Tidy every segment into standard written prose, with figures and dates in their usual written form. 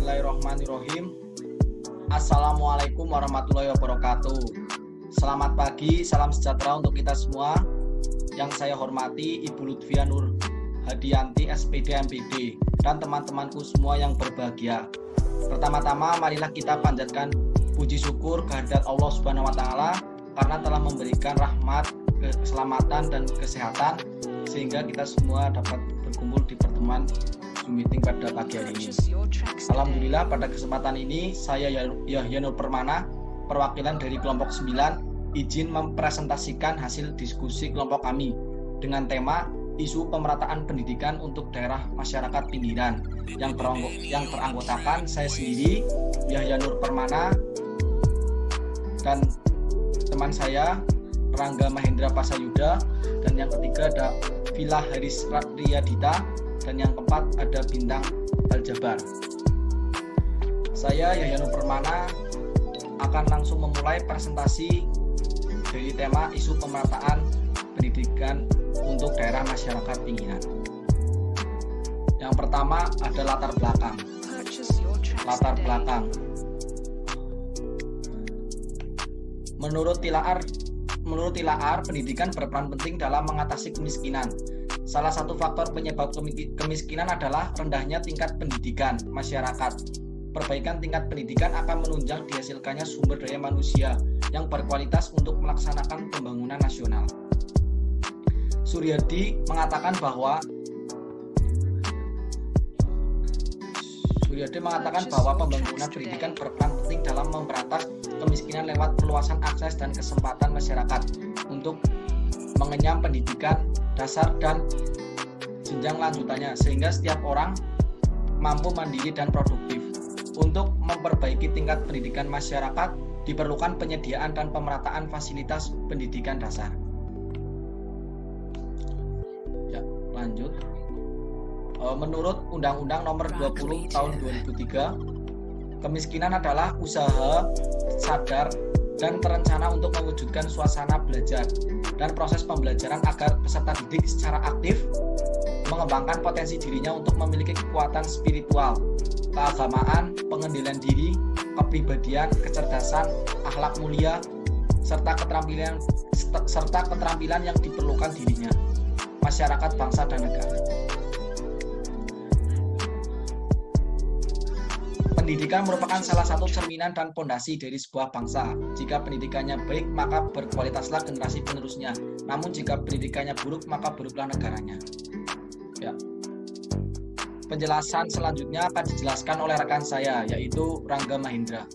Bismillahirrahmanirrahim. Assalamualaikum warahmatullahi wabarakatuh. Selamat pagi, salam sejahtera untuk kita semua. Yang saya hormati Ibu Lutfia Nur Hadianti, SPD MPD, dan teman-temanku semua yang berbahagia. Pertama-tama marilah kita panjatkan puji syukur kehadirat Allah Subhanahu wa taala karena telah memberikan rahmat, keselamatan dan kesehatan sehingga kita semua dapat berkumpul di pertemuan Zoom meeting pada pagi hari ini. Alhamdulillah pada kesempatan ini saya Yahya Nur Permana, perwakilan dari kelompok 9, izin mempresentasikan hasil diskusi kelompok kami dengan tema isu pemerataan pendidikan untuk daerah masyarakat pinggiran yang teranggotakan saya sendiri Yahya Nur Permana dan teman saya Rangga Mahendra Pasayuda, dan yang ketiga ada Villa Haris Riyadita, dan yang keempat ada Bintang Aljabar. Saya Yahya Nur Permana akan langsung memulai presentasi dari tema isu pemerataan pendidikan untuk daerah masyarakat pinggiran. Yang pertama ada latar belakang. Menurut Tilaar, pendidikan berperan penting dalam mengatasi kemiskinan. Salah satu faktor penyebab kemiskinan adalah rendahnya tingkat pendidikan masyarakat. Perbaikan tingkat pendidikan akan menunjang dihasilkannya sumber daya manusia yang berkualitas untuk melaksanakan pembangunan nasional. Suryadi mengatakan bahwa pembangunan pendidikan berperan penting dalam memberantas kemiskinan lewat perluasan akses dan kesempatan masyarakat untuk mengenyam pendidikan dasar dan jenjang lanjutannya sehingga setiap orang mampu mandiri dan produktif. Untuk memperbaiki tingkat pendidikan masyarakat diperlukan penyediaan dan pemerataan fasilitas pendidikan dasar. Ya, lanjut. Menurut Undang-Undang Nomor 20 Tahun 2003, kemiskinan adalah usaha sadar dan terencana untuk mewujudkan suasana belajar dan proses pembelajaran agar peserta didik secara aktif mengembangkan potensi dirinya untuk memiliki kekuatan spiritual, keagamaan, pengendalian diri, kepribadian, kecerdasan, akhlak mulia, serta keterampilan yang diperlukan dirinya, masyarakat, bangsa, dan negara. Pendidikan merupakan salah satu cerminan dan pondasi dari sebuah bangsa. Jika pendidikannya baik, maka berkualitaslah generasi penerusnya. Namun jika pendidikannya buruk, maka buruklah negaranya. Ya. Penjelasan selanjutnya akan dijelaskan oleh rekan saya, yaitu Rangga Mahendra.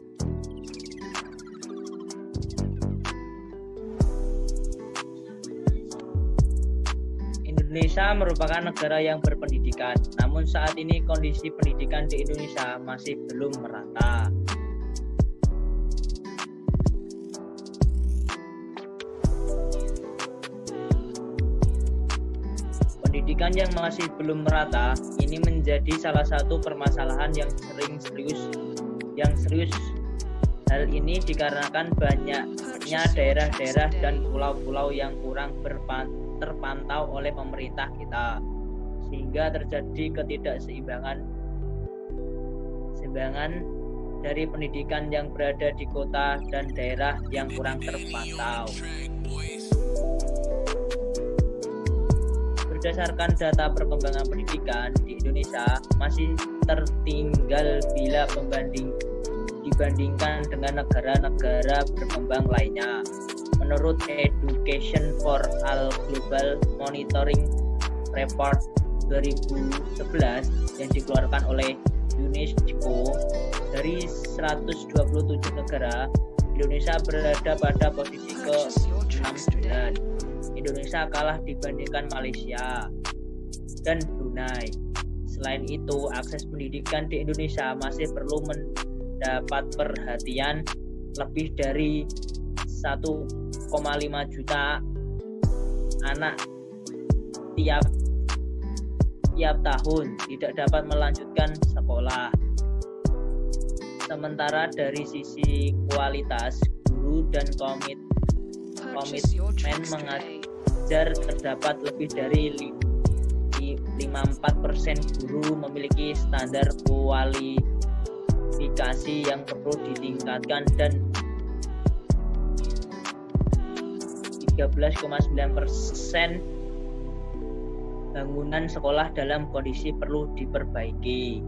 Indonesia merupakan negara yang berpendidikan, namun saat ini kondisi pendidikan di Indonesia masih belum merata. Pendidikan yang masih belum merata ini menjadi salah satu permasalahan yang serius. Hal ini dikarenakan banyaknya daerah-daerah dan pulau-pulau yang kurang terpantau oleh pemerintah kita, sehingga terjadi ketidakseimbangan dari pendidikan yang berada di kota dan daerah yang kurang terpantau. Berdasarkan data perkembangan pendidikan di Indonesia masih tertinggal bila dibandingkan dengan negara-negara berkembang lainnya. Menurut Education for All Global Monitoring Report 2011 yang dikeluarkan oleh UNESCO, dari 127 negara, Indonesia berada pada posisi ke-69. Indonesia kalah dibandingkan Malaysia dan Brunei. Selain itu, akses pendidikan di Indonesia masih perlu mendapat perhatian. Lebih dari 1,5 juta anak tiap tahun tidak dapat melanjutkan sekolah. Sementara dari sisi kualitas, guru dan komitmen mengajar terdapat lebih dari 54% guru memiliki standar komunikasi yang perlu ditingkatkan, dan 13,9% bangunan sekolah dalam kondisi perlu diperbaiki.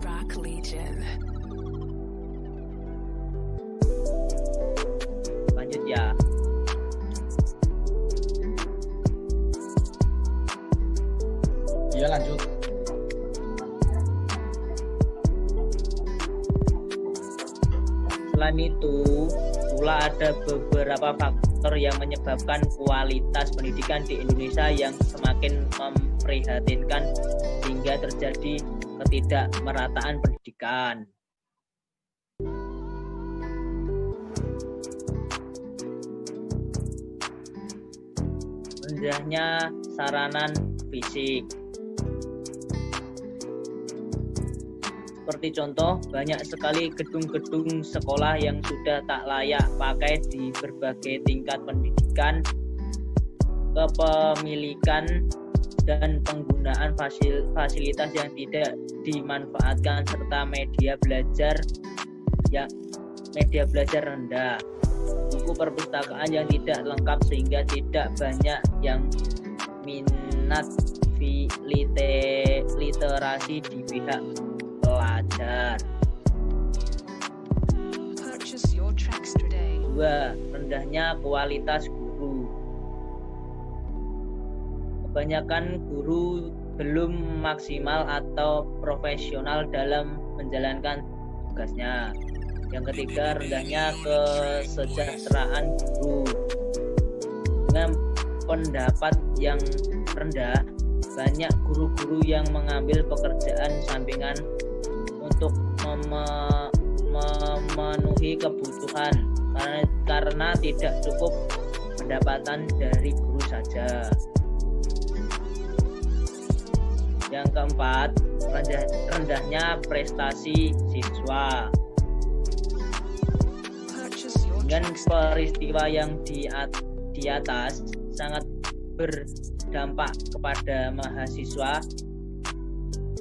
Rock Legion. Lanjut ya. Iya, lanjut. Selain itu, pula ada beberapa faktor yang menyebabkan kualitas pendidikan di Indonesia yang semakin memprihatinkan sehingga terjadi ketidakmerataan pendidikan. Rendahnya sarana fisik. Seperti contoh, banyak sekali gedung-gedung sekolah yang sudah tak layak pakai di berbagai tingkat pendidikan, kepemilikan, dan penggunaan fasilitas yang tidak dimanfaatkan, serta media belajar rendah, buku perpustakaan yang tidak lengkap sehingga tidak banyak yang minat literasi di pihak pelajar. Purchase your tracks today. 2. Rendahnya kualitas guru. Kebanyakan guru belum maksimal atau profesional dalam menjalankan tugasnya. Yang ketiga, rendahnya kesejahteraan guru. Dengan pendapat yang rendah, banyak guru-guru yang mengambil pekerjaan sampingan untuk memenuhi kebutuhan karena tidak cukup pendapatan dari guru saja. Yang keempat, rendahnya prestasi siswa. Dengan peristiwa yang di atas sangat berdampak kepada mahasiswa.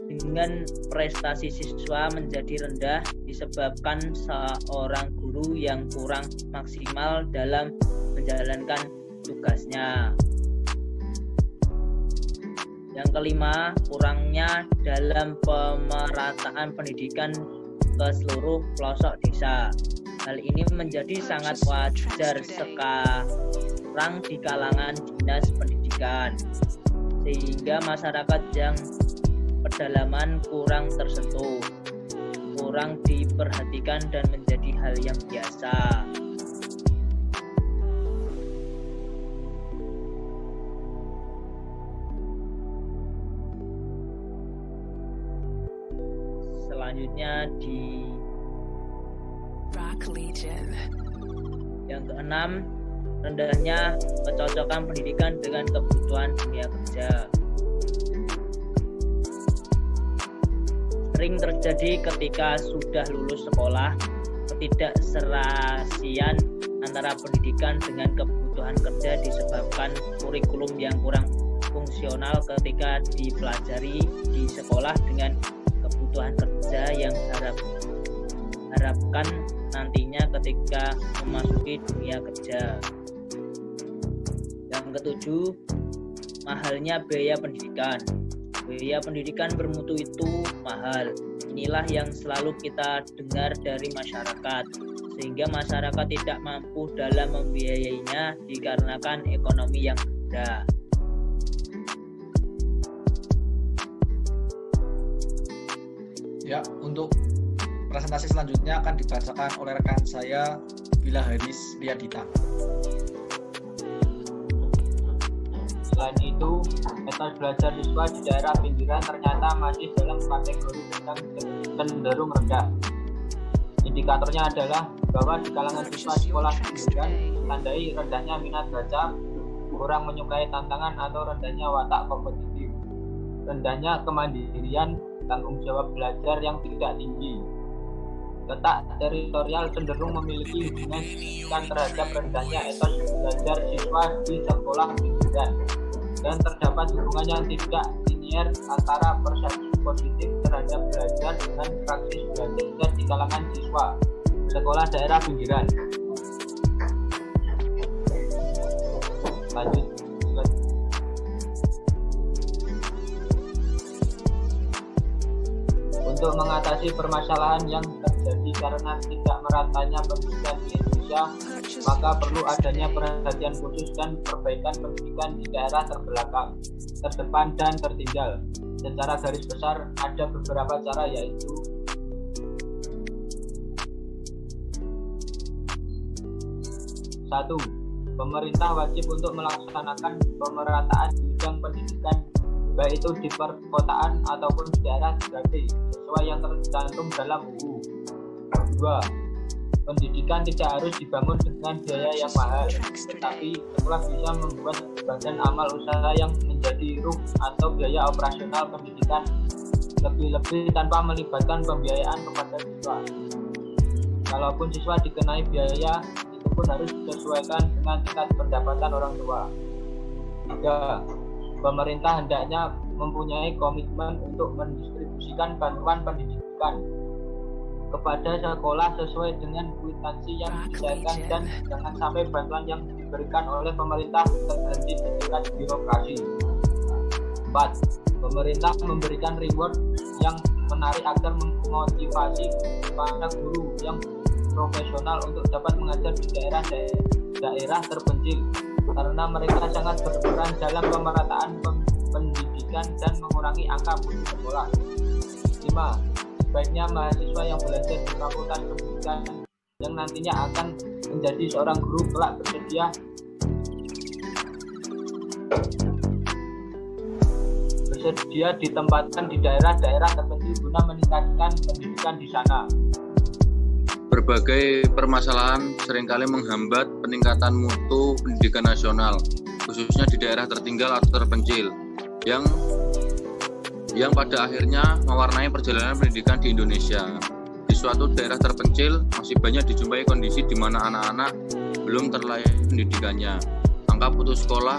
Dengan prestasi siswa menjadi rendah disebabkan seorang guru yang kurang maksimal dalam menjalankan tugasnya. Yang kelima, kurangnya dalam pemerataan pendidikan ke seluruh pelosok desa. Hal ini menjadi sangat wajar sekarang di kalangan dinas pendidikan, sehingga masyarakat yang pedalaman kurang tersentuh, kurang diperhatikan, dan menjadi hal yang biasa. Selanjutnya di Rock Legion. yang keenam, rendahnya kecocokan pendidikan dengan kebutuhan dunia kerja. Sering terjadi ketika sudah lulus sekolah, ketidakserasian antara pendidikan dengan kebutuhan kerja disebabkan kurikulum yang kurang fungsional ketika dipelajari di sekolah dengan kebutuhan kerja yang harapkan nantinya ketika memasuki dunia kerja. Yang ketujuh, mahalnya biaya pendidikan. Biaya pendidikan bermutu itu mahal. Inilah yang selalu kita dengar dari masyarakat, sehingga masyarakat tidak mampu dalam membiayainya dikarenakan ekonomi yang rendah. Ya, untuk presentasi selanjutnya akan dibacakan oleh rekan saya, Bila Haris Liadita. Selain itu, etos belajar siswa di daerah pinggiran ternyata masih dalam kategori cenderung rendah. Indikatornya adalah bahwa di kalangan siswa sekolah pinggiran ditandai rendahnya minat baca, kurang menyukai tantangan atau rendahnya watak kompetitif, rendahnya kemandirian, tanggung jawab belajar yang tidak tinggi. Letak teritorial cenderung memiliki hubungan signifikan terhadap rendahnya etos belajar siswa di sekolah pinggiran. dan terdapat hubungan yang tidak linier antara persepsi positif terhadap belajar dengan praksis belajar di kalangan siswa sekolah daerah pinggiran. Lanjut. Untuk mengatasi permasalahan yang terjadi karena tidak meratanya pendidikan di Indonesia, maka perlu adanya perhatian khusus dan perbaikan pendidikan di daerah terbelakang, terdepan, dan tertinggal. Secara garis besar ada beberapa cara, yaitu: 1. Pemerintah wajib untuk melaksanakan pemerataan bidang pendidikan, baik itu di perkotaan ataupun di daerah tertinggal, sesuai yang tercantum dalam UU. 2. Pendidikan tidak harus dibangun dengan biaya yang mahal, tetapi sekolah bisa membuat badan amal usaha yang menjadi ruh atau biaya operasional pendidikan, lebih-lebih tanpa melibatkan pembiayaan kepada siswa. Kalaupun siswa dikenai biaya, itu pun harus disesuaikan dengan tingkat pendapatan orang tua. 3. Pemerintah hendaknya mempunyai komitmen untuk mendistribusikan bantuan pendidikan kepada sekolah sesuai dengan kwitansi yang disediakan, dan jangan sampai bantuan yang diberikan oleh pemerintah terhenti di tingkat birokrasi. 4. Pemerintah memberikan reward yang menarik agar memotivasi para guru yang profesional untuk dapat mengajar di daerah terpencil, karena mereka sangat berperan dalam pemerataan pendidikan dan mengurangi angka putus sekolah. 5. Sebaiknya mahasiswa yang belajar di fakultas pendidikan yang nantinya akan menjadi seorang guru kelak bersedia ditempatkan di daerah-daerah terpencil guna meningkatkan pendidikan di sana. Berbagai permasalahan seringkali menghambat peningkatan mutu pendidikan nasional, khususnya di daerah tertinggal atau terpencil, yang pada akhirnya mewarnai perjalanan pendidikan di Indonesia. Di suatu daerah terpencil masih banyak dijumpai kondisi di mana anak-anak belum terlayani pendidikannya, angka putus sekolah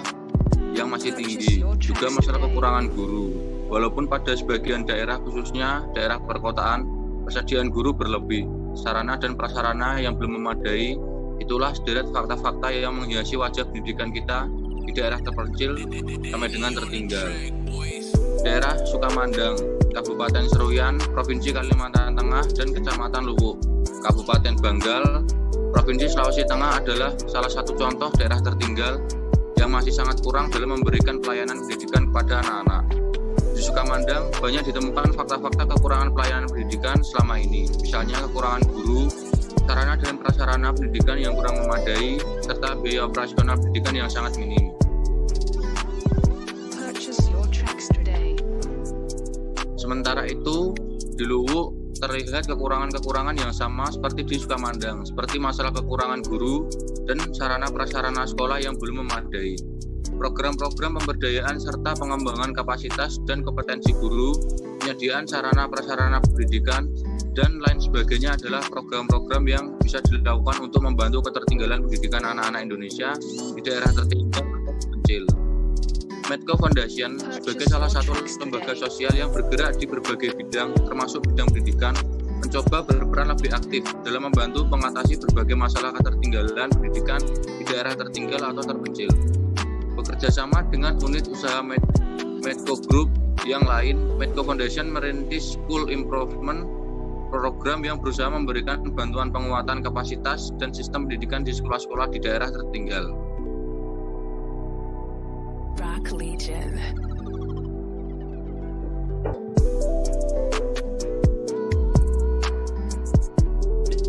yang masih tinggi, juga masalah kekurangan guru. Walaupun pada sebagian daerah, khususnya daerah perkotaan, persediaan guru berlebih, sarana dan prasarana yang belum memadai. Itulah sederet fakta-fakta yang menghiasi wajah pendidikan kita di daerah terpencil sampai dengan tertinggal. Daerah Sukamandang, Kabupaten Seruyan, Provinsi Kalimantan Tengah, dan Kecamatan Luwuk, Kabupaten Banggal, Provinsi Sulawesi Tengah adalah salah satu contoh daerah tertinggal yang masih sangat kurang dalam memberikan pelayanan pendidikan kepada anak-anak. Di Sukamandang banyak ditemukan fakta-fakta kekurangan pelayanan pendidikan selama ini, misalnya kekurangan guru, sarana dan prasarana pendidikan yang kurang memadai, serta biaya operasional pendidikan yang sangat minim. Sementara itu, di Luwuk terlihat kekurangan-kekurangan yang sama seperti di Sukamandang, seperti masalah kekurangan guru dan sarana prasarana sekolah yang belum memadai. Program-program pemberdayaan serta pengembangan kapasitas dan kompetensi guru, penyediaan sarana prasarana pendidikan, dan lain sebagainya adalah program-program yang bisa dilakukan untuk membantu ketertinggalan pendidikan anak-anak Indonesia di daerah tertinggal atau terpencil. Medco Foundation sebagai salah satu lembaga sosial yang bergerak di berbagai bidang, termasuk bidang pendidikan, mencoba berperan lebih aktif dalam membantu mengatasi berbagai masalah ketertinggalan pendidikan di daerah tertinggal atau terpencil. Bekerja sama dengan unit usaha Medco Group yang lain, Medco Foundation merintis School Improvement program yang berusaha memberikan bantuan penguatan kapasitas dan sistem pendidikan di sekolah-sekolah di daerah tertinggal. Rock Legion.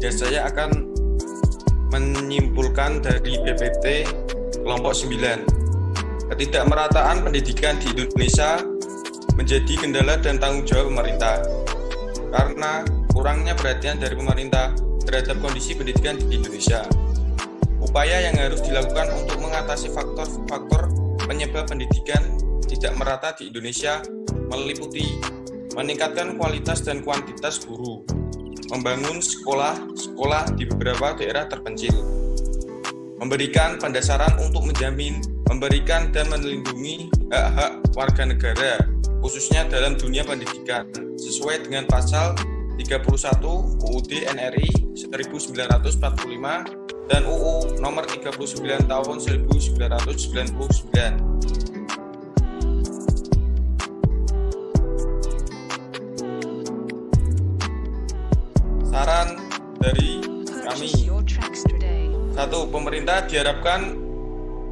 Ya, saya akan menyimpulkan dari BPT kelompok 9. Ketidakmerataan pendidikan di Indonesia menjadi kendala dan tanggung jawab pemerintah. Karena kurangnya perhatian dari pemerintah terhadap kondisi pendidikan di Indonesia. Upaya yang harus dilakukan untuk mengatasi faktor-faktor penyebab pendidikan tidak merata di Indonesia meliputi meningkatkan kualitas dan kuantitas guru, membangun sekolah di beberapa daerah terpencil, memberikan pendasaran untuk menjamin memberikan dan melindungi hak-hak warga negara, khususnya dalam dunia pendidikan, sesuai dengan pasal 31 UUD NRI 1945 dan UU nomor 39 tahun 1999. Saran dari kami. 1. Pemerintah diharapkan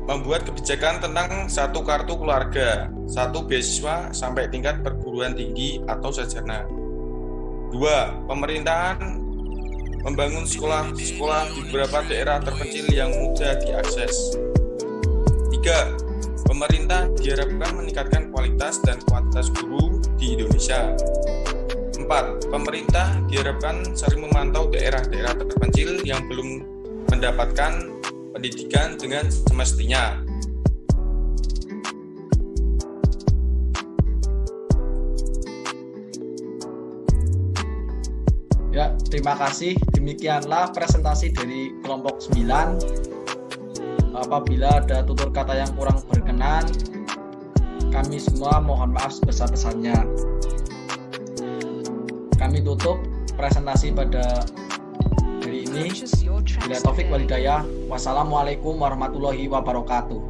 membuat kebijakan tentang 1 kartu keluarga, 1 beasiswa sampai tingkat perguruan tinggi atau sarjana. 2. Pemerintahan membangun sekolah-sekolah di beberapa daerah terpencil yang mudah diakses. 3. Pemerintah diharapkan meningkatkan kualitas dan kuantitas guru di Indonesia. 4. Pemerintah diharapkan sering memantau daerah-daerah terpencil yang belum mendapatkan pendidikan dengan semestinya. Ya, terima kasih. Demikianlah presentasi dari kelompok 9. Apabila ada tutur kata yang kurang berkenan, kami semua mohon maaf sebesar-besarnya. Kami tutup presentasi pada hari ini. Bila taufik wal hidayah. Wassalamualaikum warahmatullahi wabarakatuh.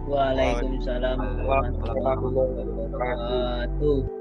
Waalaikumsalam warahmatullahi wabarakatuh.